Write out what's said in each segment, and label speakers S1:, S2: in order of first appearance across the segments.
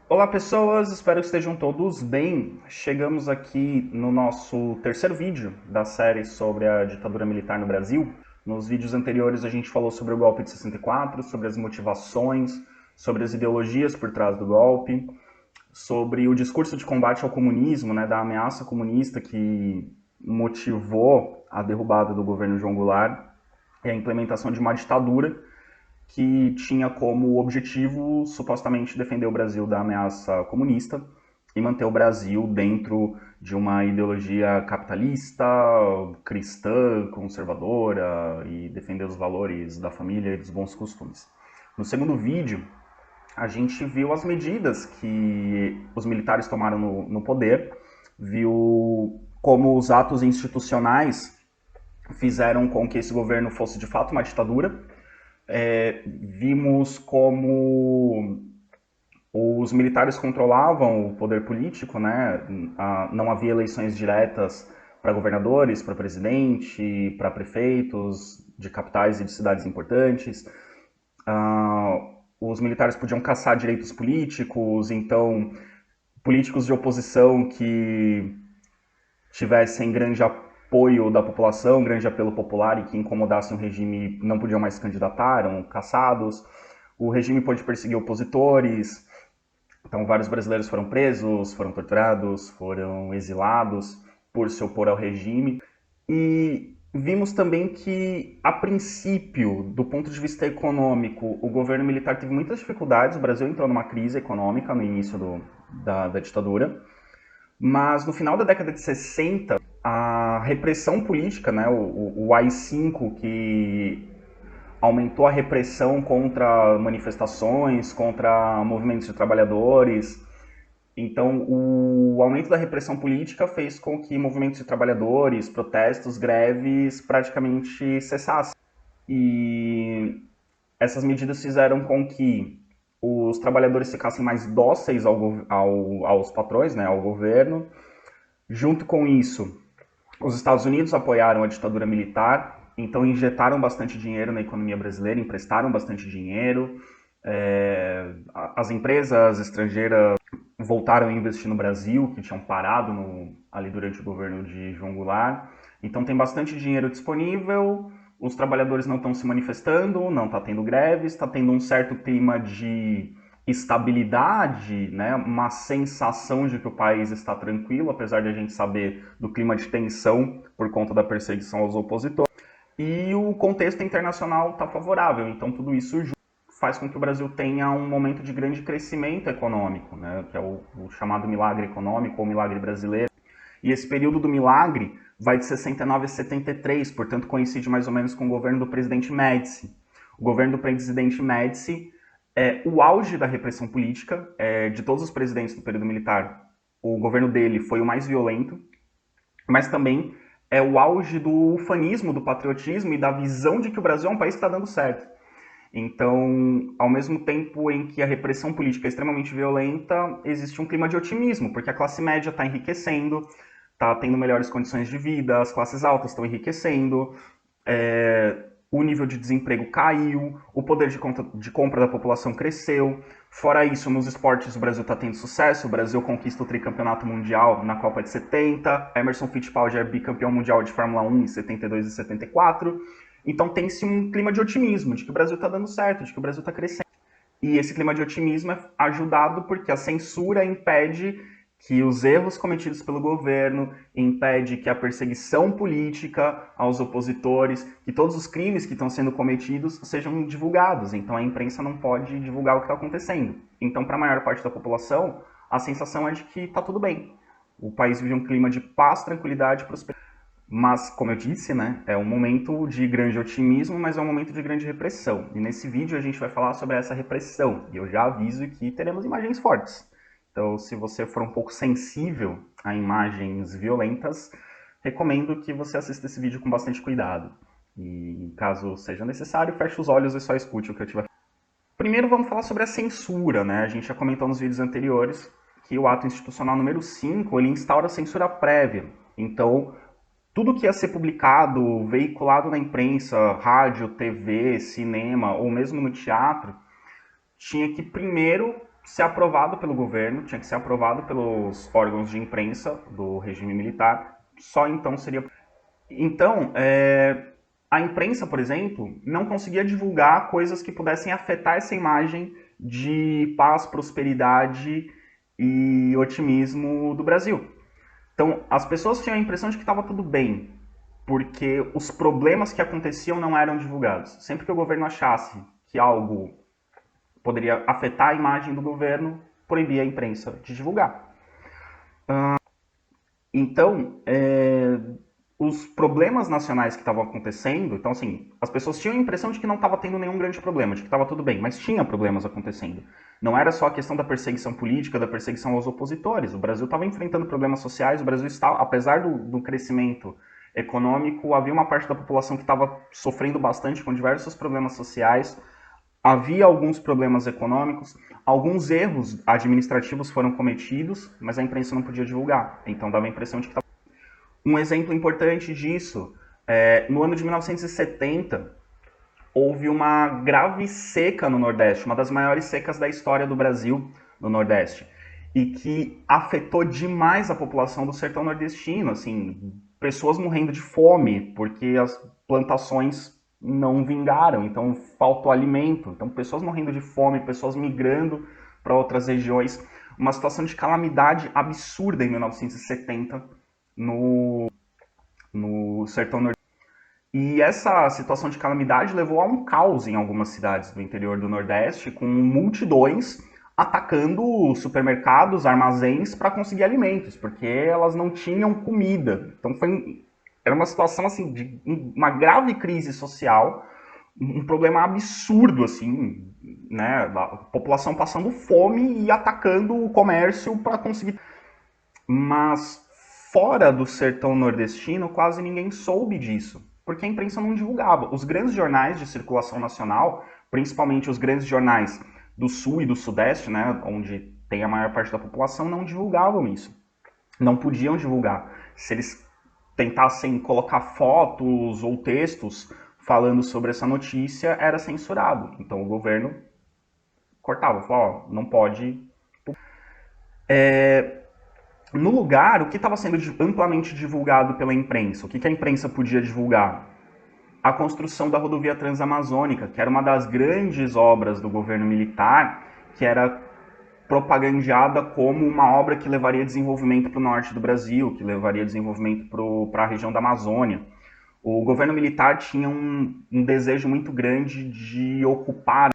S1: Olá pessoas, espero que estejam todos bem. Chegamos aqui no nosso terceiro vídeo da série sobre a ditadura militar no Brasil. Nos vídeos anteriores a gente falou sobre o golpe de 64, sobre as motivações, sobre as ideologias por trás do golpe, sobre o discurso de combate ao comunismo, né, da ameaça comunista que motivou a derrubada do governo João Goulart e a implementação de uma ditadura que tinha como objetivo supostamente defender o Brasil da ameaça comunista e manter o Brasil dentro de uma ideologia capitalista, cristã, conservadora e defender os valores da família e dos bons costumes. No segundo vídeo, a gente viu as medidas que os militares tomaram no poder, viu como os atos institucionais fizeram com que esse governo fosse de fato uma ditadura. Vimos como os militares controlavam o poder político, né? Não havia eleições diretas para governadores, para presidente, para prefeitos de capitais e de cidades importantes. Os militares podiam caçar direitos políticos, então políticos de oposição que tivessem grande apoio da população, grande apelo popular e que incomodassem o regime não podiam mais se candidatar, eram caçados. O regime pôde perseguir opositores, então vários brasileiros foram presos, foram torturados, foram exilados por se opor ao regime. E vimos também que, a princípio, do ponto de vista econômico, o governo militar teve muitas dificuldades, o Brasil entrou numa crise econômica no início da ditadura, mas no final da década de 60, a repressão política, né, o AI-5, que aumentou a repressão contra manifestações, contra movimentos de trabalhadores. Então, o aumento da repressão política fez com que movimentos de trabalhadores, protestos, greves praticamente cessassem. E essas medidas fizeram com que os trabalhadores ficassem mais dóceis aos patrões, né, ao governo. Junto com isso, os Estados Unidos apoiaram a ditadura militar, então injetaram bastante dinheiro na economia brasileira, emprestaram bastante dinheiro. As empresas estrangeiras voltaram a investir no Brasil, que tinham parado ali durante o governo de João Goulart. Então tem bastante dinheiro disponível, os trabalhadores não estão se manifestando, não está tendo greves, está tendo um certo clima de estabilidade, né? Uma sensação de que o país está tranquilo, apesar de a gente saber do clima de tensão por conta da perseguição aos opositores. E o contexto internacional está favorável, então tudo isso faz com que o Brasil tenha um momento de grande crescimento econômico, né? Que é o chamado milagre econômico ou milagre brasileiro. E esse período do milagre vai de 69 a 73, portanto coincide mais ou menos com o governo do presidente Médici. O governo do presidente Médici é o auge da repressão política, de todos os presidentes do período militar. O governo dele foi o mais violento, mas também é o auge do ufanismo, do patriotismo e da visão de que o Brasil é um país que está dando certo. Então, ao mesmo tempo em que a repressão política é extremamente violenta, existe um clima de otimismo, porque a classe média está enriquecendo, está tendo melhores condições de vida, as classes altas estão enriquecendo, o nível de desemprego caiu, o poder de compra da população cresceu. Fora isso, nos esportes o Brasil está tendo sucesso, o Brasil conquista o tricampeonato mundial na Copa de 70, Emerson Fittipaldi é bicampeão mundial de Fórmula 1 em 72 e 74. Então tem-se um clima de otimismo, de que o Brasil está dando certo, de que o Brasil está crescendo. E esse clima de otimismo é ajudado porque a censura impede que os erros cometidos pelo governo, impede que a perseguição política aos opositores, que todos os crimes que estão sendo cometidos sejam divulgados. Então a imprensa não pode divulgar o que está acontecendo. Então, para a maior parte da população, a sensação é de que está tudo bem. O país vive um clima de paz, tranquilidade e prosperidade. Mas, como eu disse, né, é um momento de grande otimismo, mas é um momento de grande repressão. E nesse vídeo a gente vai falar sobre essa repressão. E eu já aviso que teremos imagens fortes. Então, se você for um pouco sensível a imagens violentas, recomendo que você assista esse vídeo com bastante cuidado. E caso seja necessário, feche os olhos e só escute o que eu tiver. Primeiro vamos falar sobre a censura, né? A gente já comentou nos vídeos anteriores que o ato institucional número 5, ele instaura a censura prévia. Então, tudo que ia ser publicado, veiculado na imprensa, rádio, TV, cinema ou mesmo no teatro, tinha que primeiro ser aprovado pelo governo, tinha que ser aprovado pelos órgãos de imprensa do regime militar, só então seria. Então, a imprensa, por exemplo, não conseguia divulgar coisas que pudessem afetar essa imagem de paz, prosperidade e otimismo do Brasil. Então, as pessoas tinham a impressão de que estava tudo bem, porque os problemas que aconteciam não eram divulgados. Sempre que o governo achasse que algo poderia afetar a imagem do governo, proibia a imprensa de divulgar. Então, os problemas nacionais que estavam acontecendo, então assim, as pessoas tinham a impressão de que não estava tendo nenhum grande problema, de que estava tudo bem, mas tinha problemas acontecendo. Não era só a questão da perseguição política, da perseguição aos opositores. O Brasil estava enfrentando problemas sociais, o Brasil estava, apesar do crescimento econômico, havia uma parte da população que estava sofrendo bastante com diversos problemas sociais, havia alguns problemas econômicos, alguns erros administrativos foram cometidos, mas a imprensa não podia divulgar. Então dava a impressão de que estava. Um exemplo importante disso, no ano de 1970, houve uma grave seca no Nordeste, uma das maiores secas da história do Brasil no Nordeste, e que afetou demais a população do sertão nordestino, assim, pessoas morrendo de fome, porque as plantações não vingaram, então faltou alimento, então pessoas morrendo de fome, pessoas migrando para outras regiões, uma situação de calamidade absurda em 1970 no sertão nordestino. E essa situação de calamidade levou a um caos em algumas cidades do interior do Nordeste, com multidões atacando supermercados, armazéns para conseguir alimentos, porque elas não tinham comida. Então era uma situação assim de uma grave crise social, um problema absurdo assim, né? A população passando fome e atacando o comércio para conseguir. Mas fora do sertão nordestino, quase ninguém soube disso, porque a imprensa não divulgava. Os grandes jornais de circulação nacional, principalmente os grandes jornais do Sul e do Sudeste, né, onde tem a maior parte da população, não divulgavam isso. Não podiam divulgar. Se eles tentassem colocar fotos ou textos falando sobre essa notícia, era censurado. Então o governo cortava, falava, ó, não pode. No lugar, o que estava sendo amplamente divulgado pela imprensa? O que a imprensa podia divulgar? A construção da rodovia Transamazônica, que era uma das grandes obras do governo militar, que era propagandeada como uma obra que levaria desenvolvimento para o norte do Brasil, que levaria desenvolvimento para a região da Amazônia. O governo militar tinha um desejo muito grande de ocupar.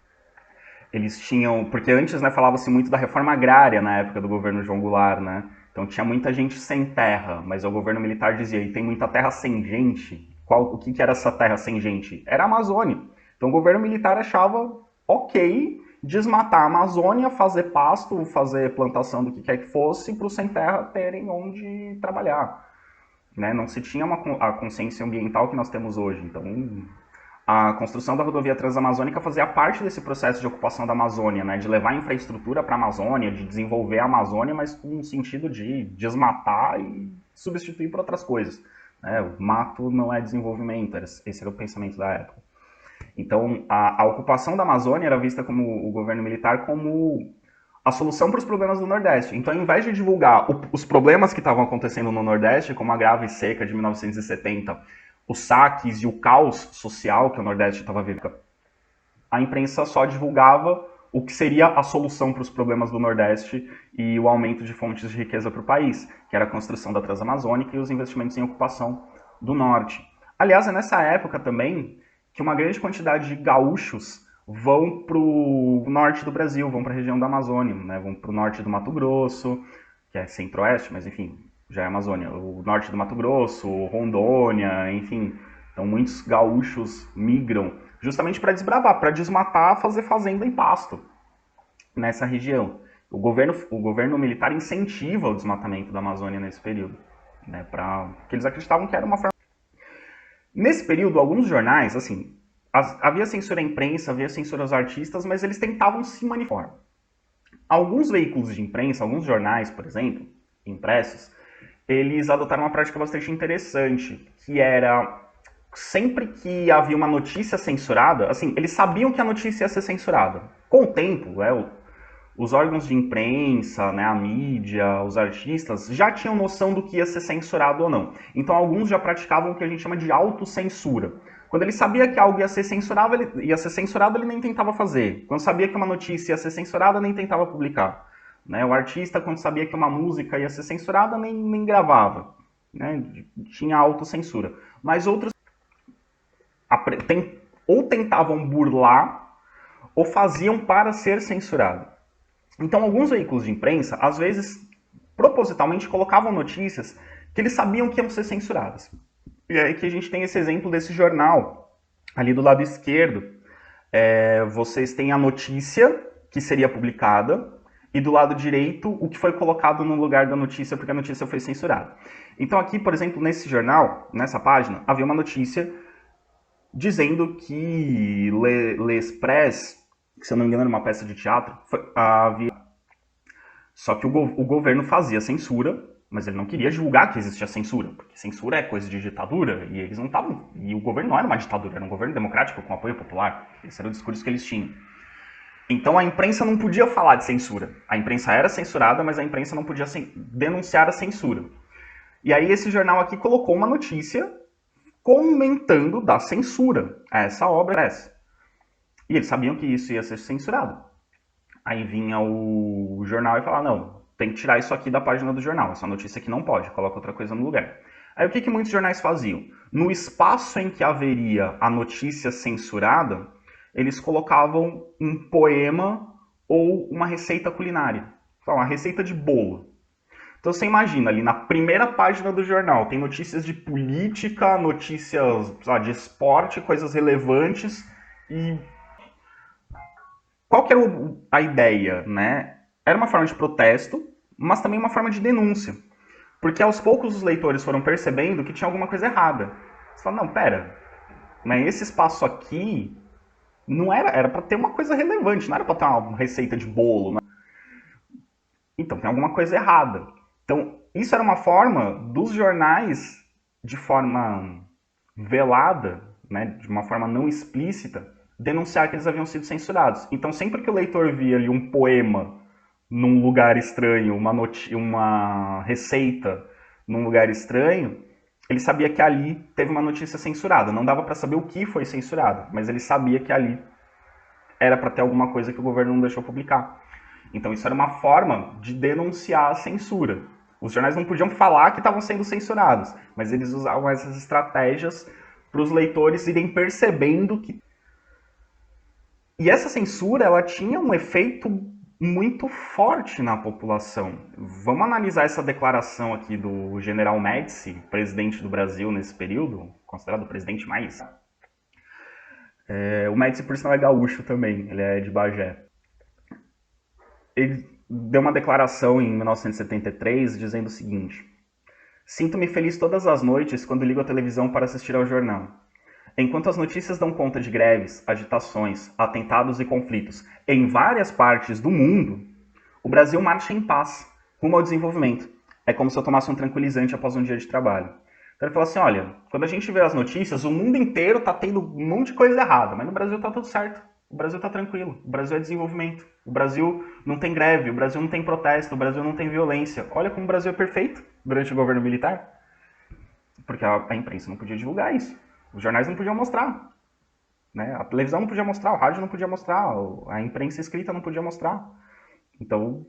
S1: Eles tinham, porque antes, né, falava-se muito da reforma agrária na época do governo João Goulart, né? Então tinha muita gente sem terra, mas o governo militar dizia, e tem muita terra sem gente. O que era essa terra sem gente? Era a Amazônia. Então o governo militar achava ok desmatar a Amazônia, fazer pasto, fazer plantação do que quer que fosse, para os sem terra terem onde trabalhar. Né? Não se tinha a consciência ambiental que nós temos hoje. Então a construção da rodovia Transamazônica fazia parte desse processo de ocupação da Amazônia, né? De levar infraestrutura para a Amazônia, de desenvolver a Amazônia, mas com um sentido de desmatar e substituir por outras coisas. Né? O mato não é desenvolvimento, esse era o pensamento da época. Então, a ocupação da Amazônia era vista como o governo militar como a solução para os problemas do Nordeste. Então, ao invés de divulgar os problemas que estavam acontecendo no Nordeste, como a grave seca de 1970, os saques e o caos social que o Nordeste estava vivendo, a imprensa só divulgava o que seria a solução para os problemas do Nordeste e o aumento de fontes de riqueza para o país, que era a construção da Transamazônica e os investimentos em ocupação do Norte. Aliás, é nessa época também que uma grande quantidade de gaúchos vão para o norte do Brasil, vão para a região da Amazônia, né? Vão para o norte do Mato Grosso, que é centro-oeste, mas enfim, já é Amazônia, o norte do Mato Grosso, Rondônia, enfim. Então muitos gaúchos migram justamente para desbravar, para desmatar, fazer fazenda em pasto nessa região. O governo militar incentiva o desmatamento da Amazônia nesse período, né? Porque eles acreditavam que era uma forma. Nesse período, alguns jornais, assim, havia censura à imprensa, havia censura aos artistas, mas eles tentavam se manifestar. Alguns veículos de imprensa, alguns jornais, por exemplo, impressos, eles adotaram uma prática bastante interessante, que era, sempre que havia uma notícia censurada, assim, eles sabiam que a notícia ia ser censurada. Com o tempo, os órgãos de imprensa, né, a mídia, os artistas, já tinham noção do que ia ser censurado ou não. Então alguns já praticavam o que a gente chama de autocensura. Quando ele sabia que algo ia ser censurado, ele nem tentava fazer. Quando sabia que uma notícia ia ser censurada, nem tentava publicar. Né? O artista, quando sabia que uma música ia ser censurada, nem gravava. Né? Tinha autocensura. Mas outros ou tentavam burlar ou faziam para ser censurado. Então, alguns veículos de imprensa, às vezes, propositalmente colocavam notícias que eles sabiam que iam ser censuradas. E aí que a gente tem esse exemplo desse jornal, ali do lado esquerdo. Vocês têm a notícia que seria publicada, e do lado direito, o que foi colocado no lugar da notícia, porque a notícia foi censurada. Então aqui, por exemplo, nesse jornal, nessa página, havia uma notícia dizendo que L'Express, que se eu não me engano era uma peça de teatro, havia... Só que o governo fazia censura, mas ele não queria divulgar que existia censura, porque censura é coisa de ditadura, e eles não estavam... E o governo não era uma ditadura, era um governo democrático com apoio popular. Esse era o discurso que eles tinham. Então a imprensa não podia falar de censura. A imprensa era censurada, mas a imprensa não podia denunciar a censura. E aí esse jornal aqui colocou uma notícia comentando da censura a essa obra. E eles sabiam que isso ia ser censurado. Aí vinha o jornal e falava, não, tem que tirar isso aqui da página do jornal, essa notícia aqui não pode, coloca outra coisa no lugar. Aí o que muitos jornais faziam? No espaço em que haveria a notícia censurada, eles colocavam um poema ou uma receita culinária, uma receita de bolo. Então você imagina, ali na primeira página do jornal, tem notícias de política, notícias de esporte, coisas relevantes, e qual que era a ideia, né? Era uma forma de protesto, mas também uma forma de denúncia. Porque aos poucos os leitores foram percebendo que tinha alguma coisa errada. Você fala, não, pera, mas esse espaço aqui não era para ter uma coisa relevante, não era para ter uma receita de bolo. Né? Então tem alguma coisa errada. Então isso era uma forma dos jornais, de forma velada, né, de uma forma não explícita, denunciar que eles haviam sido censurados. Então sempre que o leitor via ali um poema num lugar estranho, uma receita num lugar estranho, ele sabia que ali teve uma notícia censurada. Não dava para saber o que foi censurado, mas ele sabia que ali era para ter alguma coisa que o governo não deixou publicar. Então isso era uma forma de denunciar a censura. Os jornais não podiam falar que estavam sendo censurados, mas eles usavam essas estratégias para os leitores irem percebendo que... E essa censura, ela tinha um efeito muito forte na população. Vamos analisar essa declaração aqui do general Médici, presidente do Brasil nesse período, considerado o presidente mais... o Médici, por sinal, é gaúcho também, ele é de Bagé. Ele deu uma declaração em 1973 dizendo o seguinte: sinto-me feliz todas as noites quando ligo a televisão para assistir ao jornal. Enquanto as notícias dão conta de greves, agitações, atentados e conflitos em várias partes do mundo, o Brasil marcha em paz, rumo ao desenvolvimento. É como se eu tomasse um tranquilizante após um dia de trabalho. Então ele falou assim, olha, quando a gente vê as notícias, o mundo inteiro está tendo um monte de coisa errada, mas no Brasil está tudo certo. O Brasil está tranquilo, o Brasil é desenvolvimento, o Brasil não tem greve, o Brasil não tem protesto, o Brasil não tem violência. Olha como o Brasil é perfeito durante o governo militar. Porque a imprensa não podia divulgar isso. Os jornais não podiam mostrar. Né? A televisão não podia mostrar, o rádio não podia mostrar, a imprensa escrita não podia mostrar. Então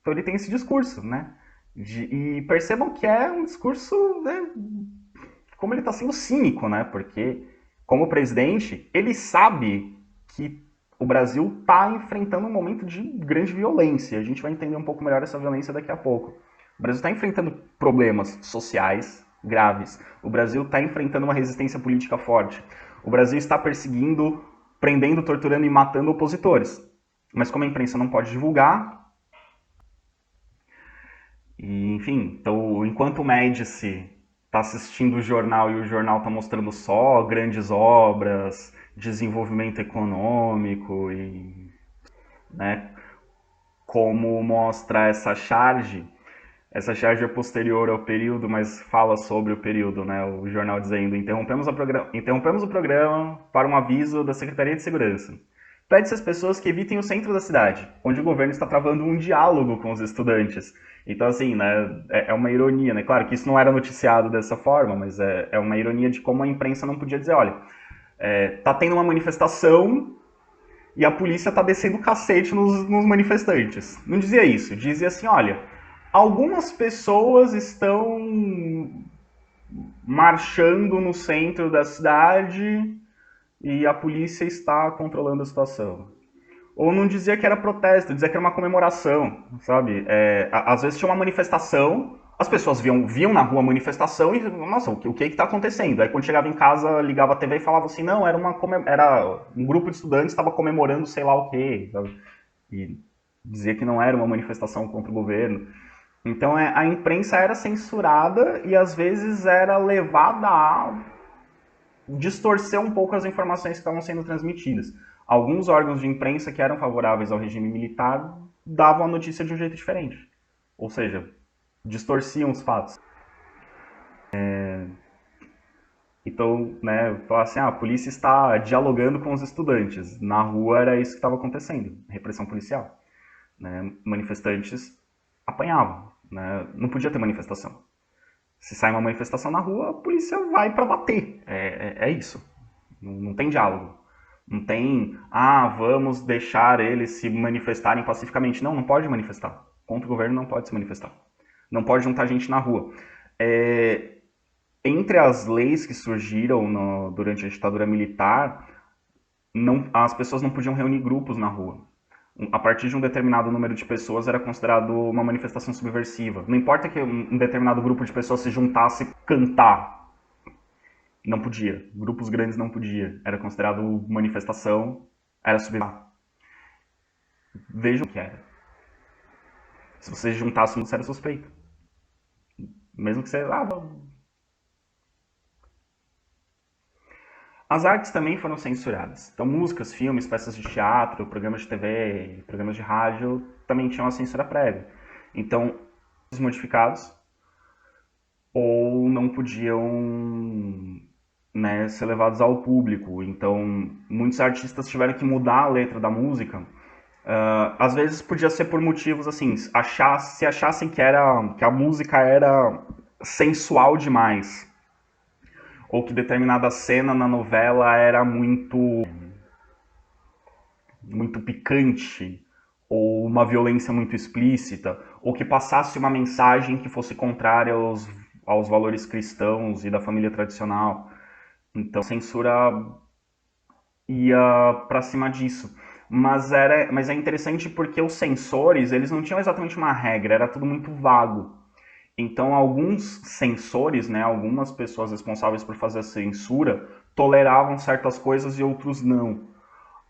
S1: ele tem esse discurso, né? E percebam que é um discurso, né, como ele está sendo cínico, né? Porque, como presidente, ele sabe que o Brasil está enfrentando um momento de grande violência. A gente vai entender um pouco melhor essa violência daqui a pouco. O Brasil está enfrentando problemas sociais graves. O Brasil está enfrentando uma resistência política forte. O Brasil está perseguindo, prendendo, torturando e matando opositores. Mas como a imprensa não pode divulgar... E, enfim, então, enquanto o Médici está assistindo o jornal e o jornal está mostrando só grandes obras, desenvolvimento econômico e, né, como mostra essa charge é posterior ao período, mas fala sobre o período, né, o jornal dizendo interrompemos o programa para um aviso da Secretaria de Segurança. pede-se às pessoas que evitem o centro da cidade, onde o governo está travando um diálogo com os estudantes. Então, assim, né, é uma ironia, né? Claro que isso não era noticiado dessa forma, mas é uma ironia de como a imprensa não podia dizer, olha, tá tendo uma manifestação e a polícia tá descendo o cacete nos manifestantes. Não dizia isso, dizia assim, olha, algumas pessoas estão marchando no centro da cidade e a polícia está controlando a situação. Ou não dizia que era protesto, dizia que era uma comemoração, sabe? Às vezes tinha uma manifestação, as pessoas viam na rua a manifestação e, nossa, o que está acontecendo? Aí quando chegava em casa, ligava a TV e falava assim, não, era um grupo de estudantes estava comemorando sei lá o quê, sabe? E dizia que não era uma manifestação contra o governo. Então a imprensa era censurada e às vezes era levada a distorcer um pouco as informações que estavam sendo transmitidas. Alguns órgãos de imprensa que eram favoráveis ao regime militar davam a notícia de um jeito diferente. Ou seja, distorciam os fatos. Então, né, falar assim, a polícia está dialogando com os estudantes. Na rua era isso que estava acontecendo, repressão policial. Né? Manifestantes apanhavam, né? Não podia ter manifestação. Se sai uma manifestação na rua, a polícia vai para bater. É isso. Não tem diálogo. Não tem, vamos deixar eles se manifestarem pacificamente. Não pode manifestar. Contra o governo não pode se manifestar. Não pode juntar gente na rua. Entre as leis que surgiram durante a ditadura militar, as pessoas não podiam reunir grupos na rua. A partir de um determinado número de pessoas era considerado uma manifestação subversiva. Não importa que um determinado grupo de pessoas se juntasse cantar. Não podia. Grupos grandes não podia. Era considerado manifestação, era subversiva. Vejam o que era. Se você juntasse, você era suspeito. Mesmo que você... As artes também foram censuradas. Então, músicas, filmes, peças de teatro, programas de TV, programas de rádio também tinham a censura prévia. Então, modificados ou não podiam, né, ser levados ao público. Então, muitos artistas tiveram que mudar a letra da música. Às vezes podia ser por motivos assim, se achassem que a música era sensual demais, ou que determinada cena na novela era muito picante, ou uma violência muito explícita, ou que passasse uma mensagem que fosse contrária aos valores cristãos e da família tradicional. Então, a censura ia para cima disso. Mas é interessante porque os censores, eles não tinham exatamente uma regra, era tudo muito vago. Então, alguns censores, né, algumas pessoas responsáveis por fazer a censura, toleravam certas coisas e outros não.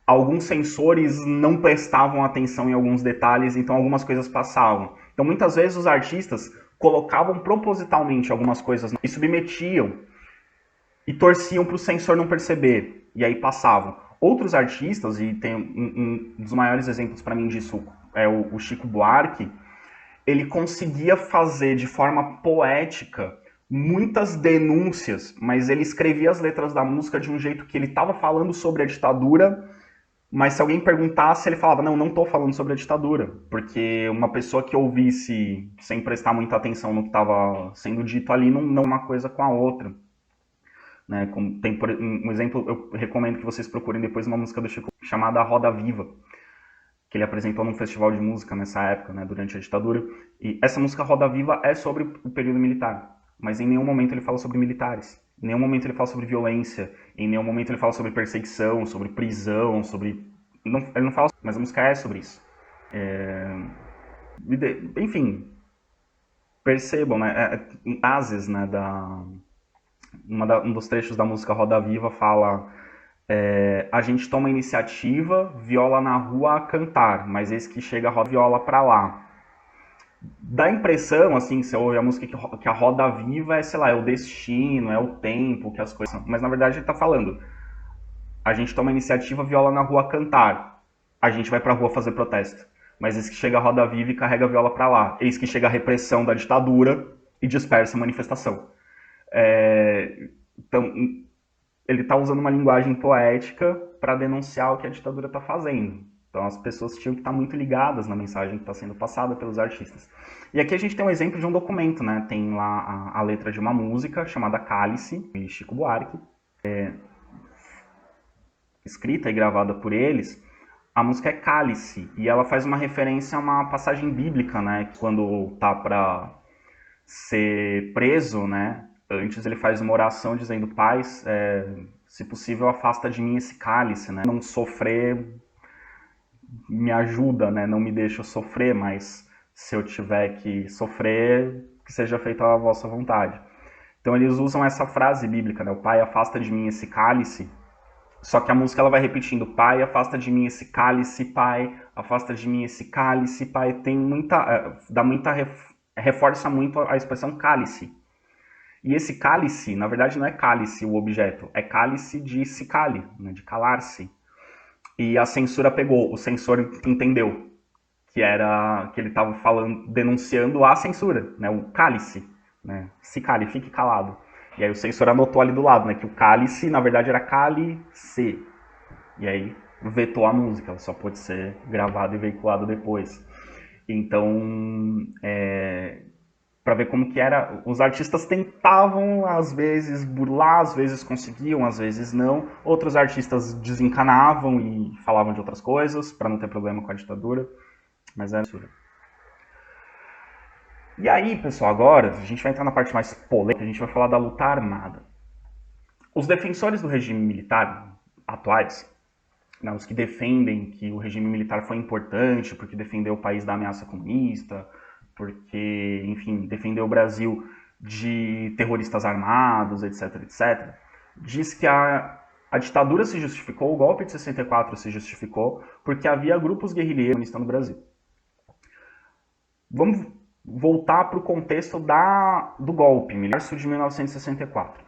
S1: Alguns censores não prestavam atenção em alguns detalhes, então algumas coisas passavam. Então, muitas vezes, os artistas colocavam propositalmente algumas coisas e submetiam e torciam para o censor não perceber, e aí passavam. Outros artistas, e tem um dos maiores exemplos para mim disso é o Chico Buarque, ele conseguia fazer de forma poética muitas denúncias, mas ele escrevia as letras da música de um jeito que ele estava falando sobre a ditadura, mas se alguém perguntasse, ele falava, não estou falando sobre a ditadura, porque uma pessoa que ouvisse sem prestar muita atenção no que estava sendo dito ali, não uma coisa com a outra. Né? Tem um exemplo, eu recomendo que vocês procurem depois uma música do Chico chamada Roda Viva, que ele apresentou num festival de música nessa época, né, durante a ditadura. E essa música Roda Viva é sobre o período militar, mas em nenhum momento ele fala sobre militares. Em nenhum momento ele fala sobre violência, em nenhum momento ele fala sobre perseguição, sobre prisão, sobre... ele não fala, mas a música é sobre isso. Enfim, percebam, né, frases, né, um dos trechos da música Roda Viva fala: a gente toma iniciativa, viola na rua a cantar, mas eis que chega a viola pra lá. Dá a impressão, assim, você ouve a música que a roda viva é, sei lá, é o destino, é o tempo, que as coisas são. Mas na verdade ele tá falando: a gente toma iniciativa, viola na rua a cantar, a gente vai pra rua fazer protesto. Mas eis que chega a roda viva e carrega a viola pra lá. Eis que chega a repressão da ditadura e dispersa a manifestação. Então, ele está usando uma linguagem poética para denunciar o que a ditadura está fazendo. Então as pessoas tinham que estar muito ligadas na mensagem que está sendo passada pelos artistas. E aqui a gente tem um exemplo de um documento, né? Tem lá a letra de uma música chamada Cálice, de Chico Buarque, escrita e gravada por eles. A música é Cálice, e ela faz uma referência a uma passagem bíblica, né? Quando tá para ser preso, né? Antes ele faz uma oração dizendo: Pai, se possível, afasta de mim esse cálice, né? Não sofrer, me ajuda, né? Não me deixa sofrer, mas se eu tiver que sofrer, que seja feita a vossa vontade. Então eles usam essa frase bíblica, né? O Pai, afasta de mim esse cálice. Só que a música ela vai repetindo: Pai, afasta de mim esse cálice, Pai, afasta de mim esse cálice, Pai. Tem muita, reforça muito a expressão cálice. E esse cálice, na verdade, não é cálice o objeto, é cálice de se cale, né, de calar-se. E a censura pegou, o censor entendeu que ele estava falando, denunciando a censura, né, o cálice, né, se cale, fique calado. E aí o censor anotou ali do lado, né, que o cálice, na verdade, era cálice. E aí vetou a música, ela só pôde ser gravada e veiculada depois. Então, para ver como que era, os artistas tentavam, às vezes, burlar, às vezes conseguiam, às vezes não. Outros artistas desencanavam e falavam de outras coisas, para não ter problema com a ditadura. Mas era censura. E aí, pessoal, agora a gente vai entrar na parte mais polêmica, a gente vai falar da luta armada. Os defensores do regime militar atuais, né, os que defendem que o regime militar foi importante porque defendeu o país da ameaça comunista, porque, enfim, defendeu o Brasil de terroristas armados, etc, etc, diz que a ditadura se justificou, o golpe de 64 se justificou porque havia grupos guerrilheiros no Brasil. Vamos voltar para o contexto do golpe, março de 1964.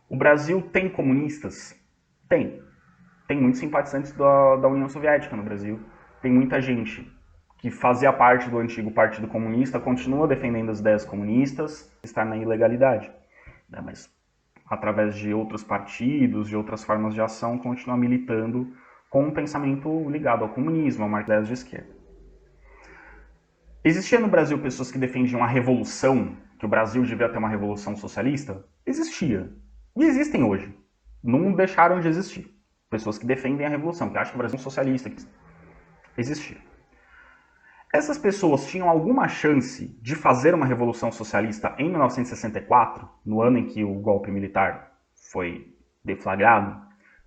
S1: O Brasil tem comunistas? Tem. Tem muitos simpatizantes da União Soviética no Brasil. Tem muita gente que fazia parte do antigo Partido Comunista, continua defendendo as ideias comunistas, está na ilegalidade. Né? Mas, através de outros partidos, de outras formas de ação, continua militando com um pensamento ligado ao comunismo, a uma ideias de esquerda. Existia no Brasil pessoas que defendiam a revolução, que o Brasil devia ter uma revolução socialista? Existia. E existem hoje. Não deixaram de existir. Pessoas que defendem a revolução, que acham que o Brasil é um socialista. Existia. Essas pessoas tinham alguma chance de fazer uma revolução socialista em 1964, no ano em que o golpe militar foi deflagrado?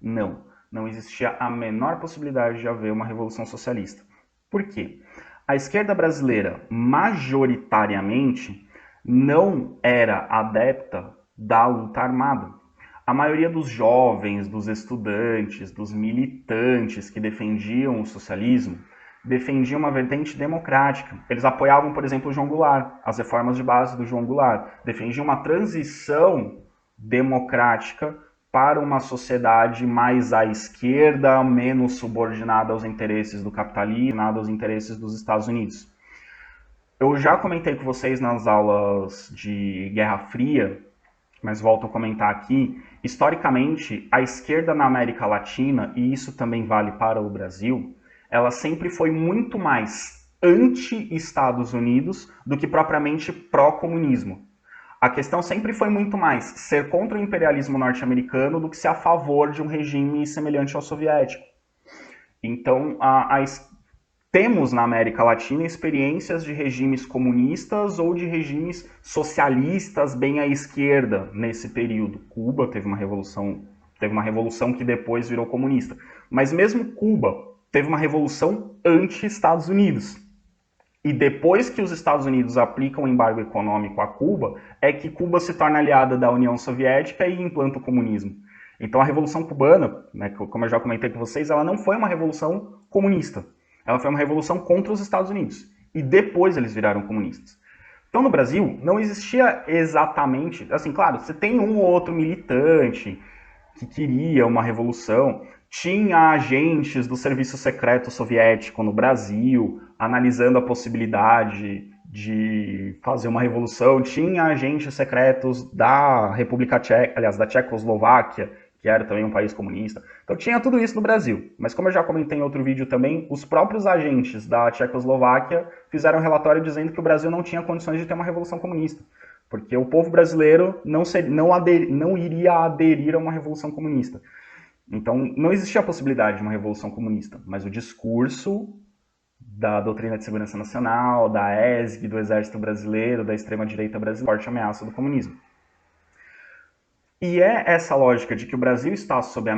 S1: Não. Não existia a menor possibilidade de haver uma revolução socialista. Por quê? A esquerda brasileira, majoritariamente, não era adepta da luta armada. A maioria dos jovens, dos estudantes, dos militantes que defendiam o socialismo, defendiam uma vertente democrática. Eles apoiavam, por exemplo, o João Goulart, as reformas de base do João Goulart. Defendiam uma transição democrática para uma sociedade mais à esquerda, menos subordinada aos interesses do capitalismo, aos interesses dos Estados Unidos. Eu já comentei com vocês nas aulas de Guerra Fria, mas volto a comentar aqui, historicamente, a esquerda na América Latina, e isso também vale para o Brasil, ela sempre foi muito mais anti-Estados Unidos do que propriamente pró-comunismo. A questão sempre foi muito mais ser contra o imperialismo norte-americano do que ser a favor de um regime semelhante ao soviético. Então, temos na América Latina experiências de regimes comunistas ou de regimes socialistas bem à esquerda nesse período. Cuba teve uma revolução que depois virou comunista. Mas mesmo Cuba teve uma revolução anti-Estados Unidos. E depois que os Estados Unidos aplicam o embargo econômico a Cuba, é que Cuba se torna aliada da União Soviética e implanta o comunismo. Então a Revolução Cubana, né, como eu já comentei com vocês, ela não foi uma revolução comunista. Ela foi uma revolução contra os Estados Unidos. E depois eles viraram comunistas. Então no Brasil não existia exatamente... Assim, claro, você tem um ou outro militante que queria uma revolução. Tinha agentes do serviço secreto soviético no Brasil, analisando a possibilidade de fazer uma revolução. Tinha agentes secretos da República Tcheca, aliás, da Tchecoslováquia, que era também um país comunista. Então tinha tudo isso no Brasil. Mas como eu já comentei em outro vídeo também, os próprios agentes da Tchecoslováquia fizeram um relatório dizendo que o Brasil não tinha condições de ter uma revolução comunista. Porque o povo brasileiro não iria aderir a uma revolução comunista. Então não existia a possibilidade de uma revolução comunista. Mas o discurso da doutrina de segurança nacional, da ESG, do Exército Brasileiro, da extrema-direita brasileira, forte ameaça do comunismo. E é essa lógica de que o Brasil está sob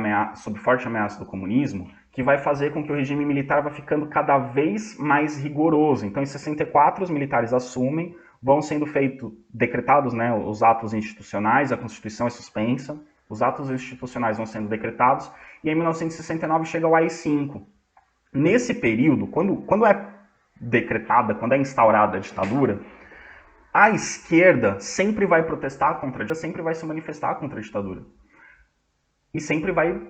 S1: forte ameaça do comunismo que vai fazer com que o regime militar vá ficando cada vez mais rigoroso. Então, em 64, os militares assumem, vão sendo decretados, né, os atos institucionais, a Constituição é suspensa, os atos institucionais vão sendo decretados, e em 1969 chega o AI-5. Nesse período, quando é decretada, quando é instaurada a ditadura, a esquerda sempre vai protestar contra a ditadura, sempre vai se manifestar contra a ditadura. E sempre vai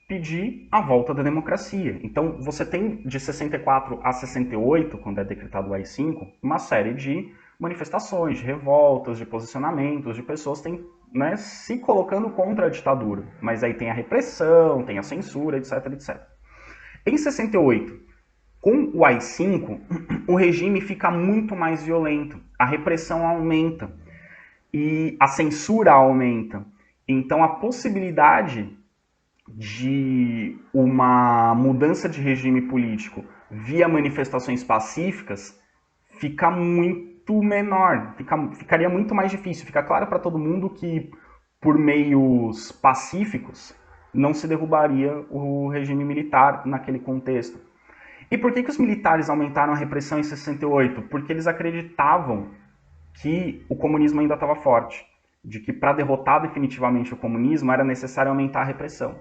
S1: pedir a volta da democracia. Então, você tem de 64 a 68, quando é decretado o AI-5, uma série de manifestações, de revoltas, de posicionamentos, de pessoas né, se colocando contra a ditadura. Mas aí tem a repressão, tem a censura, etc, etc. Em 68, com o AI-5, o regime fica muito mais violento, a repressão aumenta e a censura aumenta. Então a possibilidade de uma mudança de regime político via manifestações pacíficas fica muito menor, ficaria muito mais difícil. Fica claro para todo mundo que por meios pacíficos não se derrubaria o regime militar naquele contexto. E por que os militares aumentaram a repressão em 68? Porque eles acreditavam que o comunismo ainda estava forte, de que para derrotar definitivamente o comunismo era necessário aumentar a repressão.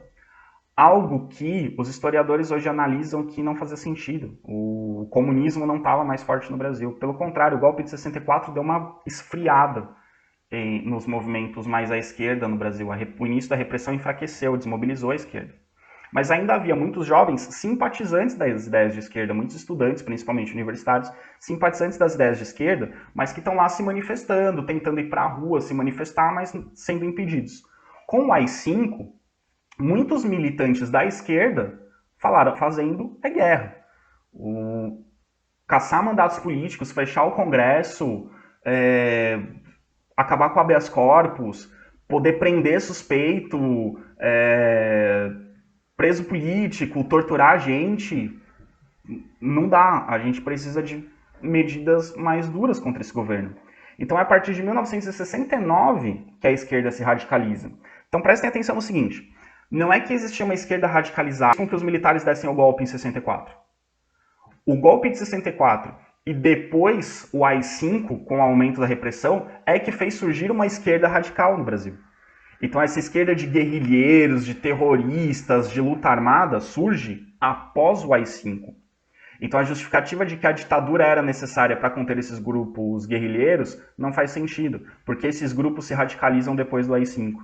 S1: Algo que os historiadores hoje analisam que não fazia sentido. O comunismo não estava mais forte no Brasil. Pelo contrário, o golpe de 64 deu uma esfriada nos movimentos mais à esquerda no Brasil. O início da repressão enfraqueceu, desmobilizou a esquerda. Mas ainda havia muitos jovens simpatizantes das ideias de esquerda, muitos estudantes, principalmente universitários, simpatizantes das ideias de esquerda, mas que estão lá se manifestando, tentando ir para a rua, se manifestar, mas sendo impedidos. Com o AI-5, muitos militantes da esquerda falaram, fazendo é guerra. Caçar mandatos políticos, fechar o Congresso, acabar com o habeas corpus, poder prender suspeito, preso político, torturar a gente, não dá. A gente precisa de medidas mais duras contra esse governo. Então é a partir de 1969 que a esquerda se radicaliza. Então prestem atenção no seguinte, não é que existia uma esquerda radicalizada com que os militares dessem o golpe em 64. O golpe de 64 e depois o AI-5, com o aumento da repressão, é que fez surgir uma esquerda radical no Brasil. Então essa esquerda de guerrilheiros, de terroristas, de luta armada surge após o AI-5. Então a justificativa de que a ditadura era necessária para conter esses grupos guerrilheiros não faz sentido, porque esses grupos se radicalizam depois do AI-5.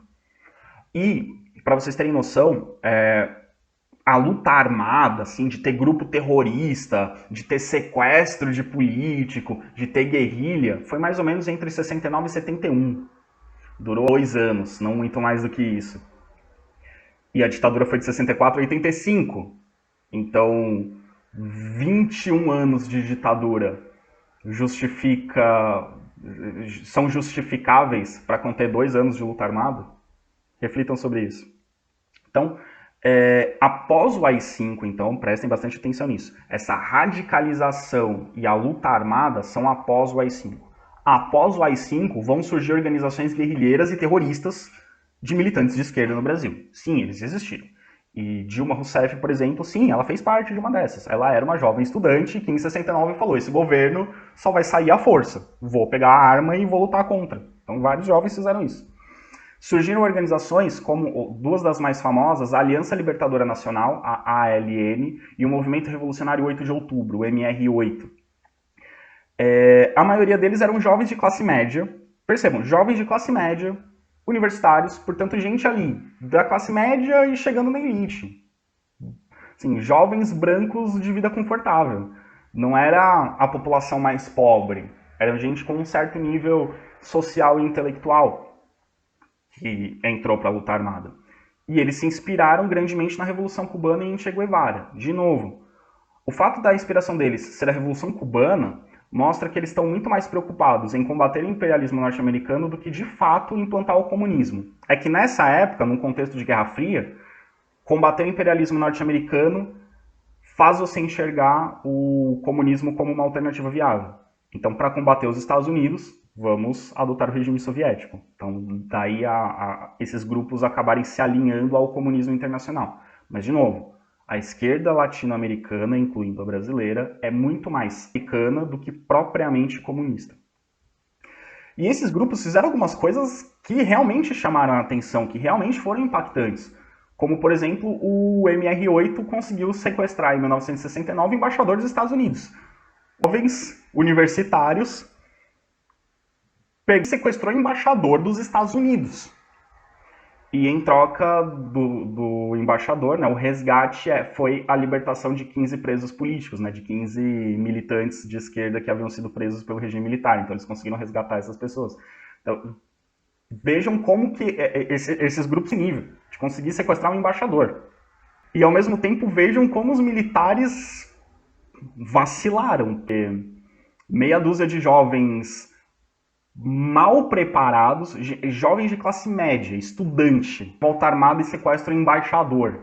S1: E, para vocês terem noção, a luta armada, assim, de ter grupo terrorista, de ter sequestro de político, de ter guerrilha, foi mais ou menos entre 69 e 71. Durou 2 anos, não muito mais do que isso. E a ditadura foi de 64 a 85. Então, 21 anos de ditadura são justificáveis para conter 2 anos de luta armada? Reflitam sobre isso. Então, após o AI-5, então, prestem bastante atenção nisso. Essa radicalização e a luta armada são após o AI-5. Após o AI-5, vão surgir organizações guerrilheiras e terroristas de militantes de esquerda no Brasil. Sim, eles existiram. E Dilma Rousseff, por exemplo, sim, ela fez parte de uma dessas. Ela era uma jovem estudante que em 69 falou, esse governo só vai sair à força. Vou pegar a arma e vou lutar contra. Então vários jovens fizeram isso. Surgiram organizações como duas das mais famosas, a Aliança Libertadora Nacional, a ALN, e o Movimento Revolucionário 8 de Outubro, o MR8. A maioria deles eram jovens de classe média, percebam, jovens de classe média, universitários, portanto gente ali da classe média e chegando na elite. Assim, jovens brancos de vida confortável. Não era a população mais pobre, era gente com um certo nível social e intelectual que entrou para a luta armada. E eles se inspiraram grandemente na Revolução Cubana e em Che Guevara. De novo, o fato da inspiração deles ser a Revolução Cubana mostra que eles estão muito mais preocupados em combater o imperialismo norte-americano do que, de fato, implantar o comunismo. É que nessa época, num contexto de Guerra Fria, combater o imperialismo norte-americano faz você enxergar o comunismo como uma alternativa viável. Então, para combater os Estados Unidos, vamos adotar o regime soviético. Então, daí esses grupos acabarem se alinhando ao comunismo internacional. Mas, de novo, a esquerda latino-americana, incluindo a brasileira, é muito mais americana do que propriamente comunista. E esses grupos fizeram algumas coisas que realmente chamaram a atenção, que realmente foram impactantes. Como, por exemplo, o MR8 conseguiu sequestrar em 1969 o embaixador dos Estados Unidos. Jovens universitários sequestrou o embaixador dos Estados Unidos. E em troca do embaixador, né, o resgate foi a libertação de 15 presos políticos, né, de 15 militantes de esquerda que haviam sido presos pelo regime militar. Então eles conseguiram resgatar essas pessoas. Então, vejam como que esses grupos têm nível de conseguir sequestrar um embaixador. E ao mesmo tempo vejam como os militares vacilaram. Porque meia dúzia de jovens mal preparados, jovens de classe média, estudante, volta armada e sequestra um embaixador.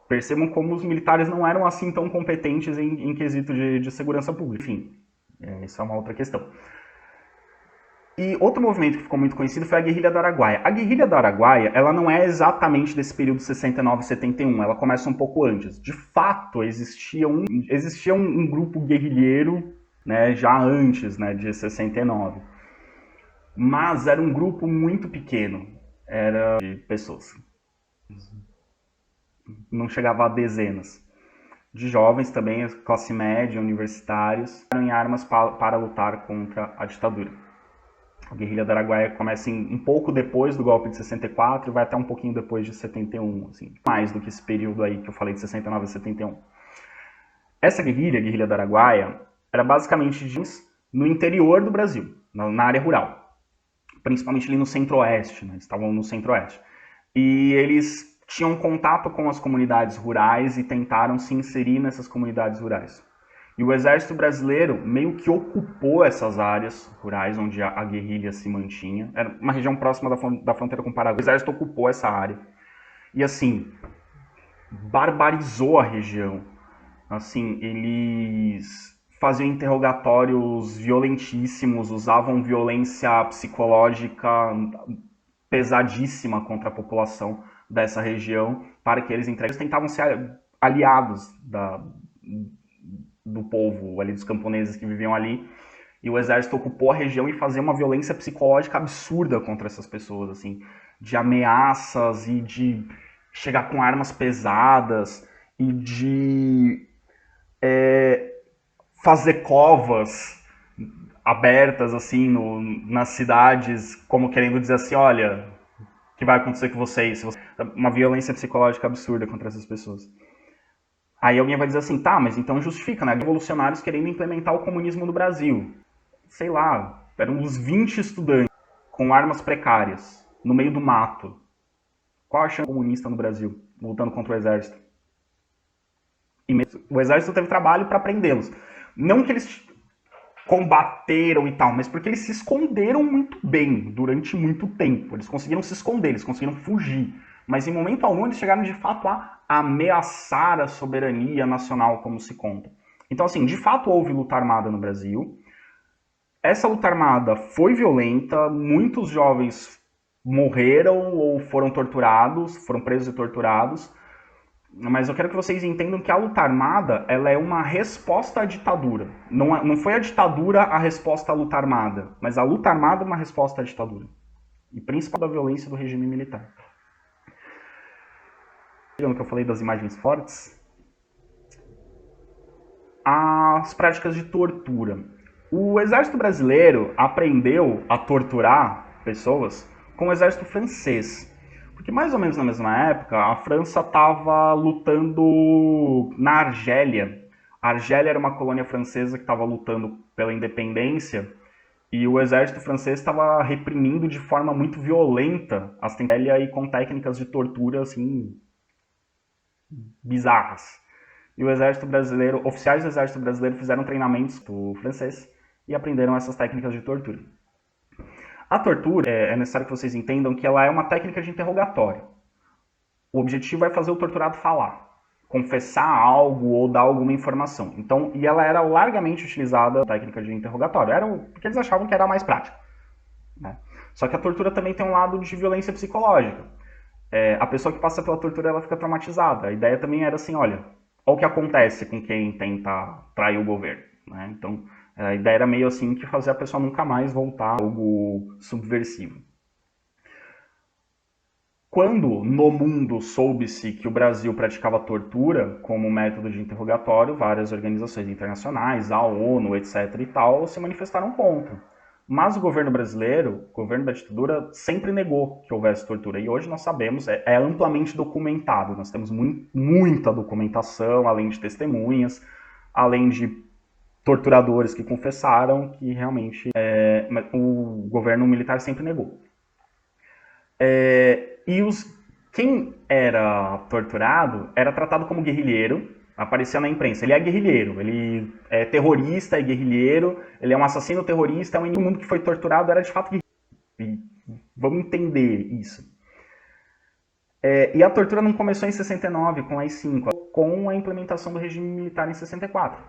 S1: Percebam como os militares não eram assim tão competentes em quesito de segurança pública. Enfim, isso é uma outra questão. E outro movimento que ficou muito conhecido foi a Guerrilha do Araguaia. A Guerrilha do Araguaia, ela não é exatamente desse período 69 e 71, ela começa um pouco antes. De fato, existia um grupo guerrilheiro, né, já antes, né, de 69. Mas era um grupo muito pequeno, era de pessoas. Não chegava a dezenas. De jovens também, classe média, universitários, em armas para lutar contra a ditadura. A Guerrilha do Araguaia começa um pouco depois do golpe de 64 e vai até um pouquinho depois de 71, assim, mais do que esse período aí que eu falei de 69 a 71. Essa guerrilha, a Guerrilha do Araguaia, era basicamente no interior do Brasil, na área rural, principalmente ali no centro-oeste, né? Eles estavam no centro-oeste. E eles tinham contato com as comunidades rurais e tentaram se inserir nessas comunidades rurais. E o exército brasileiro meio que ocupou essas áreas rurais onde a guerrilha se mantinha. Era uma região próxima da fronteira com o Paraguai. O exército ocupou essa área. E assim, barbarizou a região. Assim, eles faziam interrogatórios violentíssimos, usavam violência psicológica pesadíssima contra a população dessa região para que eles entreguem. Eles tentavam ser aliados do povo ali, dos camponeses que viviam ali, e o exército ocupou a região e fazia uma violência psicológica absurda contra essas pessoas, assim, de ameaças e de chegar com armas pesadas e de fazer covas abertas assim nas cidades, como querendo dizer assim, olha, o que vai acontecer com vocês? Uma violência psicológica absurda contra essas pessoas. Aí alguém vai dizer assim, tá, mas então justifica, né? Revolucionários querendo implementar o comunismo no Brasil. Sei lá, eram uns 20 estudantes com armas precárias, no meio do mato. Qual a chance comunista no Brasil, lutando contra o exército? E o exército teve trabalho para prendê-los. Não que eles combateram e tal, mas porque eles se esconderam muito bem durante muito tempo. Eles conseguiram se esconder, eles conseguiram fugir. Mas em momento algum eles chegaram de fato a ameaçar a soberania nacional, como se conta. Então, assim, de fato houve luta armada no Brasil. Essa luta armada foi violenta, muitos jovens morreram ou foram torturados, foram presos e torturados. Mas eu quero que vocês entendam que a luta armada ela é uma resposta à ditadura. Não foi a ditadura a resposta à luta armada, mas a luta armada é uma resposta à ditadura. E principalmente da violência do regime militar. No que eu falei das imagens fortes, as práticas de tortura. O exército brasileiro aprendeu a torturar pessoas com o exército francês. Porque mais ou menos na mesma época, a França estava lutando na Argélia. A Argélia era uma colônia francesa que estava lutando pela independência E o exército francês estava reprimindo de forma muito violenta as tentativas e com técnicas de tortura assim bizarras. E o exército brasileiro, oficiais do exército brasileiro fizeram treinamentos do francês e aprenderam essas técnicas de tortura. A tortura, é necessário que vocês entendam que ela é uma técnica de interrogatório. O objetivo é fazer o torturado falar, confessar algo ou dar alguma informação. Então, e ela era largamente utilizada, a técnica de interrogatório, porque eles achavam que era mais prática, né? Só que a tortura também tem um lado de violência psicológica. A pessoa que passa pela tortura, ela fica traumatizada. A ideia também era assim, olha o que acontece com quem tenta trair o governo, né? Então, a ideia era meio assim que fazer a pessoa nunca mais voltar a algo subversivo. Quando no mundo soube-se que o Brasil praticava tortura como método de interrogatório, várias organizações internacionais, a ONU, etc. e tal, se manifestaram contra. Mas o governo brasileiro, o governo da ditadura, sempre negou que houvesse tortura. E hoje nós sabemos, é amplamente documentado. Nós temos muita documentação, além de testemunhas, além de torturadores que confessaram que realmente o governo militar sempre negou. Quem era torturado era tratado como guerrilheiro, aparecia na imprensa. Ele é guerrilheiro, ele é terrorista, é guerrilheiro, ele é um assassino terrorista, todo mundo que foi torturado era de fato guerrilheiro. Vamos entender isso. E a tortura não começou em 69, com a AI-5, com a implementação do regime militar em 64.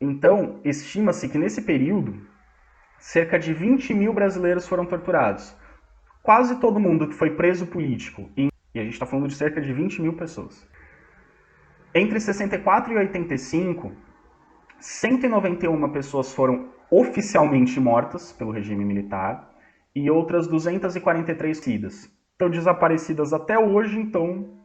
S1: Então, estima-se que nesse período, cerca de 20 mil brasileiros foram torturados. Quase todo mundo que foi preso político, e a gente está falando de cerca de 20 mil pessoas. Entre 64 e 85, 191 pessoas foram oficialmente mortas pelo regime militar e outras 243 estão desaparecidas até hoje, então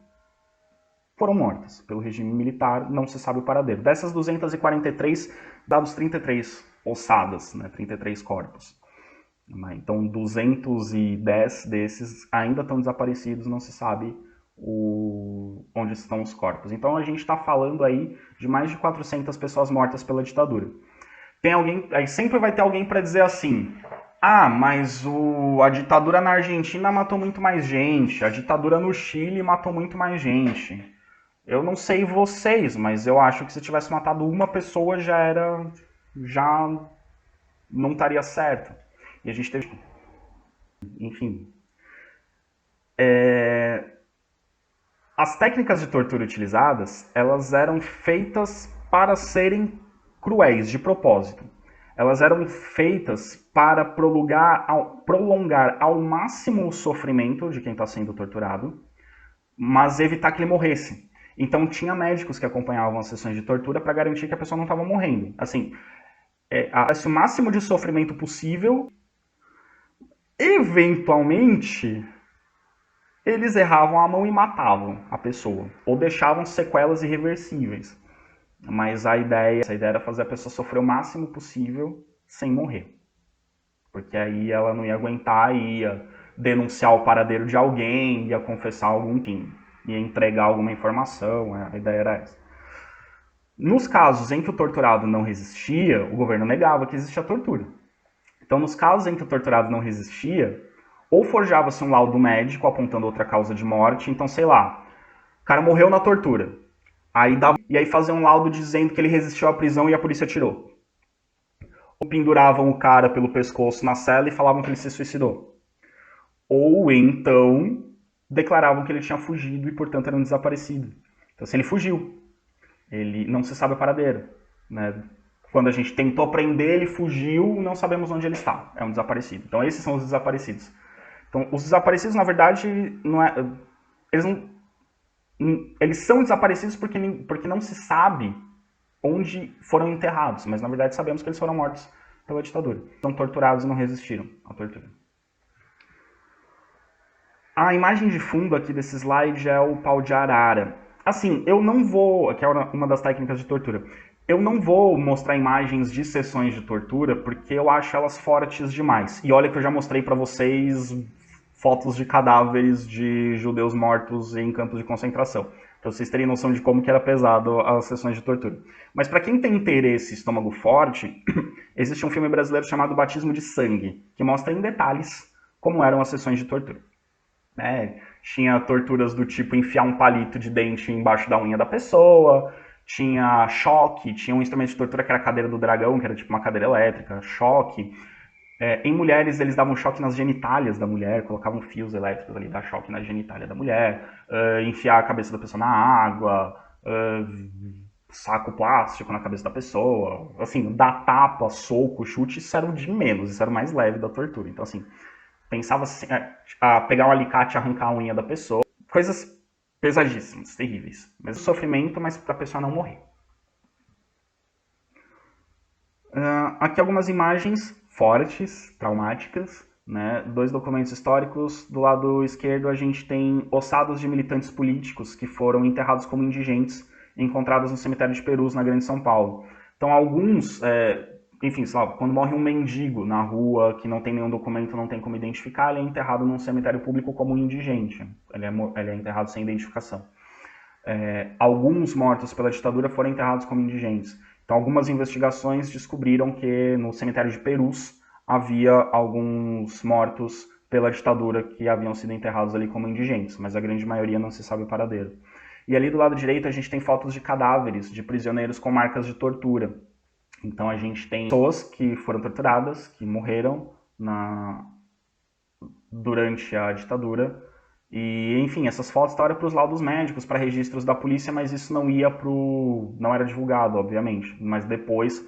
S1: foram mortas pelo regime militar, não se sabe o paradeiro. Dessas 243, dados 33 ossadas, né, 33 corpos. Então 210 desses ainda estão desaparecidos, não se sabe onde estão os corpos. Então a gente está falando aí de mais de 400 pessoas mortas pela ditadura. Aí sempre vai ter alguém para dizer assim: ah, mas a ditadura na Argentina matou muito mais gente, a ditadura no Chile matou muito mais gente. Eu não sei vocês, mas eu acho que se tivesse matado uma pessoa já não estaria certo. E a gente teve... Enfim. As técnicas de tortura utilizadas, elas eram feitas para serem cruéis, de propósito. Elas eram feitas para prolongar ao máximo o sofrimento de quem está sendo torturado, mas evitar que ele morresse. Então tinha médicos que acompanhavam as sessões de tortura para garantir que a pessoa não estava morrendo. Assim, o máximo de sofrimento possível. Eventualmente, eles erravam a mão e matavam a pessoa, ou deixavam sequelas irreversíveis. Mas a ideia era fazer a pessoa sofrer o máximo possível sem morrer. Porque aí ela não ia aguentar, ia denunciar o paradeiro de alguém, ia confessar algum crime, ia entregar alguma informação, a ideia era essa. Nos casos em que o torturado não resistia, o governo negava que existia tortura. Então, nos casos em que o torturado não resistia, ou forjava-se um laudo médico apontando outra causa de morte, então, sei lá, o cara morreu na tortura. E aí fazia um laudo dizendo que ele resistiu à prisão e a polícia tirou. Ou penduravam o cara pelo pescoço na cela e falavam que ele se suicidou. Ou então declaravam que ele tinha fugido e, portanto, era um desaparecido. Então, se ele fugiu, ele não se sabe o paradeiro, né? Quando a gente tentou prender, ele fugiu, não sabemos onde ele está. É um desaparecido. Então, esses são os desaparecidos. Então, os desaparecidos, na verdade, eles são desaparecidos porque não se sabe onde foram enterrados. Mas, na verdade, sabemos que eles foram mortos pela ditadura. São torturados e não resistiram à tortura. A imagem de fundo aqui desse slide é o pau de arara. Assim, eu não vou... que é uma das técnicas de tortura. Eu não vou mostrar imagens de sessões de tortura porque eu acho elas fortes demais. E olha que eu já mostrei para vocês fotos de cadáveres de judeus mortos em campos de concentração. Para vocês terem noção de como que era pesado as sessões de tortura. Mas para quem tem interesse e estômago forte, existe um filme brasileiro chamado Batismo de Sangue, que mostra em detalhes como eram as sessões de tortura. Tinha torturas do tipo enfiar um palito de dente embaixo da unha da pessoa, tinha choque, tinha um instrumento de tortura que era a cadeira do dragão, que era tipo uma cadeira elétrica, choque. Em mulheres, eles davam choque nas genitálias da mulher, colocavam fios elétricos ali, dar choque na genitália da mulher, enfiar a cabeça da pessoa na água, saco plástico na cabeça da pessoa. Assim, dar tapa, soco, chute, isso era o de menos, isso era o mais leve da tortura. Então, assim, pensava assim, a pegar um alicate e arrancar a unha da pessoa. Coisas pesadíssimas, terríveis. Mesmo sofrimento, mas para a pessoa não morrer. Aqui algumas imagens fortes, traumáticas, né? 2 documentos históricos. Do lado esquerdo a gente tem ossados de militantes políticos que foram enterrados como indigentes, encontrados no cemitério de Perus, na Grande São Paulo. Então alguns, enfim, sei lá, quando morre um mendigo na rua que não tem nenhum documento, não tem como identificar, ele é enterrado num cemitério público como um indigente. Ele é enterrado sem identificação. Alguns mortos pela ditadura foram enterrados como indigentes. Então, algumas investigações descobriram que no cemitério de Perus havia alguns mortos pela ditadura que haviam sido enterrados ali como indigentes, mas a grande maioria não se sabe o paradeiro. E ali do lado direito a gente tem fotos de cadáveres de prisioneiros com marcas de tortura. Então a gente tem pessoas que foram torturadas, que morreram durante a ditadura. E, enfim, essas fotos estavam para os laudos médicos, para registros da polícia, mas isso não era divulgado, obviamente. Mas depois,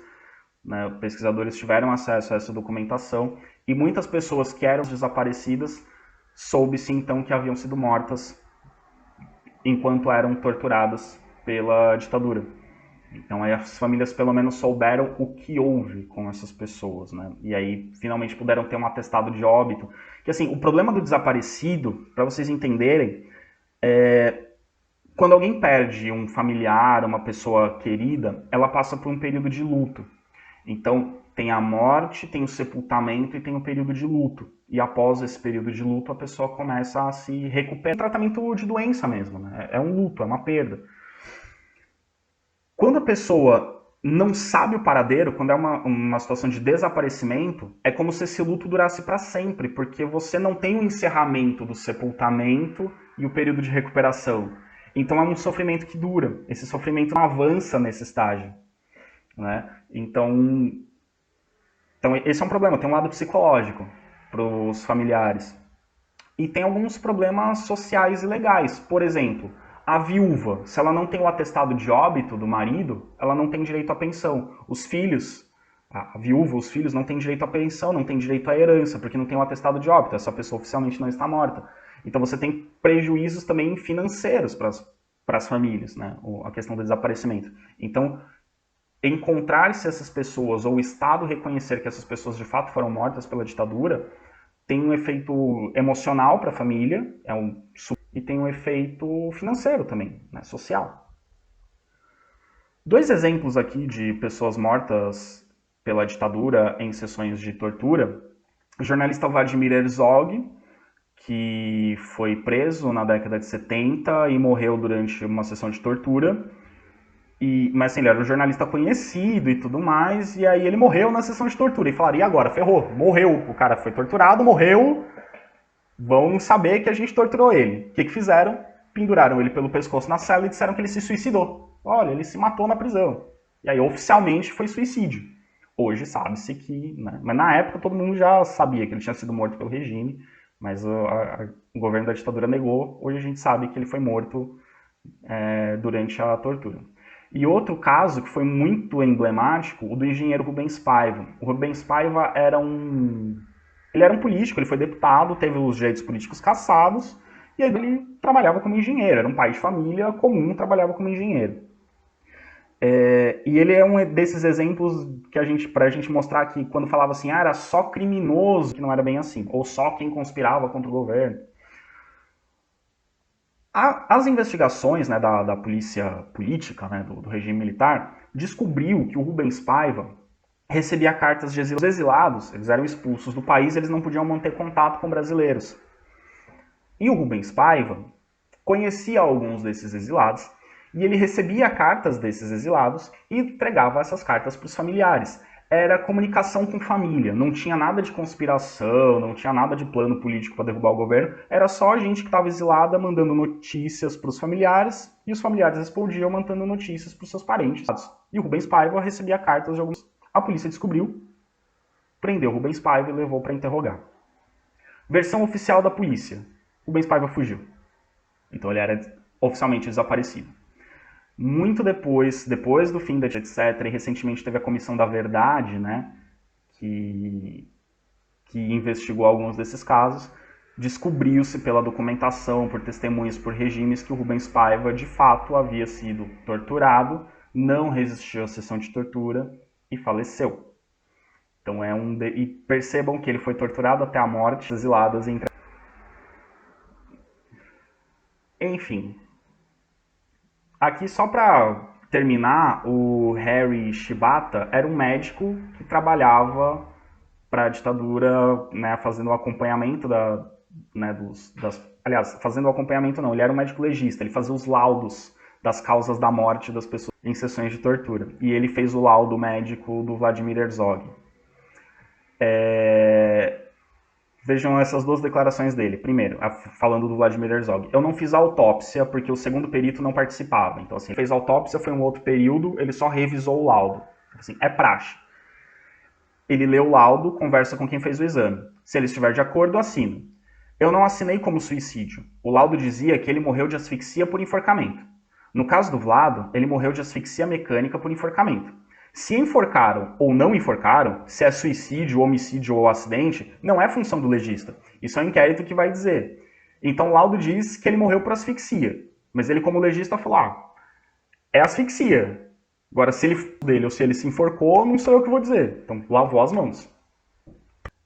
S1: né, pesquisadores tiveram acesso a essa documentação e muitas pessoas que eram desaparecidas soube-se então que haviam sido mortas enquanto eram torturadas pela ditadura. Então aí as famílias pelo menos souberam o que houve com essas pessoas, né? E aí finalmente puderam ter um atestado de óbito. Que assim, o problema do desaparecido, para vocês entenderem, quando alguém perde um familiar, uma pessoa querida, ela passa por um período de luto. Então tem a morte, tem o sepultamento e tem o período de luto. E após esse período de luto, a pessoa começa a se recuperar. É um tratamento de doença mesmo, né? É um luto, é uma perda. Quando a pessoa não sabe o paradeiro, quando é uma situação de desaparecimento, é como se esse luto durasse para sempre, porque você não tem o encerramento do sepultamento e o período de recuperação. Então é um sofrimento que dura. Esse sofrimento não avança nesse estágio, né? Então esse é um problema. Tem um lado psicológico para os familiares. E tem alguns problemas sociais e legais. Por exemplo, a viúva, se ela não tem o atestado de óbito do marido, ela não tem direito à pensão. Os filhos, a viúva, os filhos não têm direito à pensão, não têm direito à herança, porque não tem o atestado de óbito, essa pessoa oficialmente não está morta. Então você tem prejuízos também financeiros para as famílias, né? A questão do desaparecimento. Então, encontrar-se essas pessoas, ou o Estado reconhecer que essas pessoas de fato foram mortas pela ditadura, tem um efeito emocional para a família, e tem um efeito financeiro também, né, social. 2 exemplos aqui de pessoas mortas pela ditadura em sessões de tortura. O jornalista Vladimir Herzog, que foi preso na década de 70 e morreu durante uma sessão de tortura. Mas assim, ele era um jornalista conhecido e tudo mais, e aí ele morreu na sessão de tortura. E falaram, e agora? Ferrou, morreu. O cara foi torturado, morreu, vão saber que a gente torturou ele. O que fizeram? Penduraram ele pelo pescoço na cela e disseram que ele se suicidou. Olha, ele se matou na prisão. E aí oficialmente foi suicídio. Hoje sabe-se que... Né? Mas na época todo mundo já sabia que ele tinha sido morto pelo regime, mas o governo da ditadura negou. Hoje a gente sabe que ele foi morto durante a tortura. E outro caso que foi muito emblemático, o do engenheiro Rubens Paiva. O Rubens Paiva era um político, ele foi deputado, teve os direitos políticos cassados, e aí ele trabalhava como engenheiro, era um pai de família comum, trabalhava como engenheiro. E ele é um desses exemplos que pra gente mostrar que quando falava assim, era só criminoso, que não era bem assim, ou só quem conspirava contra o governo. As investigações, né, da polícia política, né, do regime militar, descobriu que o Rubens Paiva recebia cartas de exilados. Os exilados, eles eram expulsos do país, eles não podiam manter contato com brasileiros. E o Rubens Paiva, conhecia alguns desses exilados e ele recebia cartas desses exilados e entregava essas cartas para os familiares. Era comunicação com família, não tinha nada de conspiração, não tinha nada de plano político para derrubar o governo, era só a gente que estava exilada mandando notícias para os familiares e os familiares respondiam mandando notícias para os seus parentes. E o Rubens Paiva recebia cartas de alguns. A polícia descobriu, prendeu Rubens Paiva e levou para interrogar. Versão oficial da polícia: Rubens Paiva fugiu. Então ele era oficialmente desaparecido. Muito depois do fim da etc., e recentemente teve a Comissão da Verdade, né, que investigou alguns desses casos, descobriu-se pela documentação, por testemunhos, por regimes, que o Rubens Paiva, de fato, havia sido torturado, não resistiu à sessão de tortura e faleceu. Então e percebam que ele foi torturado até a morte, exiladas entre... Enfim... Aqui, só para terminar, o Harry Shibata era um médico que trabalhava para a ditadura, né, fazendo o acompanhamento aliás, fazendo o acompanhamento não, ele era um médico legista, ele fazia os laudos das causas da morte das pessoas em sessões de tortura. E ele fez o laudo médico do Vladimir Herzog. Vejam essas duas declarações dele. Primeiro, falando do Vladimir Herzog. Eu não fiz a autópsia porque o segundo perito não participava. Então, assim, fez a autópsia, foi um outro período, ele só revisou o laudo. Assim, é praxe. Ele lê o laudo, conversa com quem fez o exame. Se ele estiver de acordo, assina. Eu não assinei como suicídio. O laudo dizia que ele morreu de asfixia por enforcamento. No caso do Vlado, ele morreu de asfixia mecânica por enforcamento. Se enforcaram ou não enforcaram, se é suicídio, homicídio ou acidente, não é função do legista. Isso é um inquérito que vai dizer. Então o laudo diz que ele morreu por asfixia. Mas ele, como legista, falou, é asfixia. Agora, se ele dele ou se ele se enforcou, não sou eu que vou dizer. Então, lavou as mãos.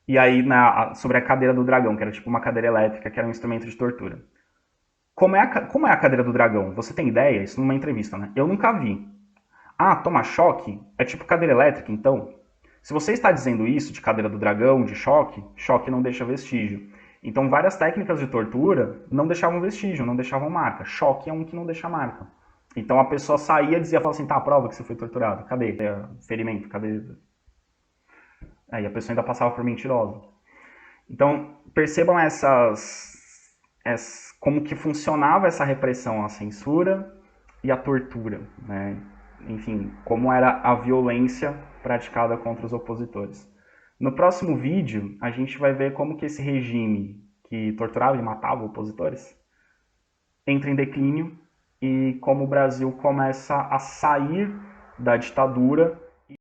S1: E aí, sobre a cadeira do dragão, que era tipo uma cadeira elétrica, que era um instrumento de tortura. Como é a cadeira do dragão? Você tem ideia? Isso numa entrevista, né? Eu nunca vi. Ah, toma choque? É tipo cadeira elétrica, então? Se você está dizendo isso de cadeira do dragão, de choque, choque não deixa vestígio. Então, várias técnicas de tortura não deixavam vestígio, não deixavam marca. Choque é um que não deixa marca. Então, a pessoa saía e dizia, assim, tá, prova que você foi torturado. Cadê? Ferimento, cadê? Aí a pessoa ainda passava por mentirosa. Então, percebam como que funcionava essa repressão, a censura e a tortura, né? Enfim, como era a violência praticada contra os opositores. No próximo vídeo, a gente vai ver como que esse regime que torturava e matava opositores entra em declínio e como o Brasil começa a sair da ditadura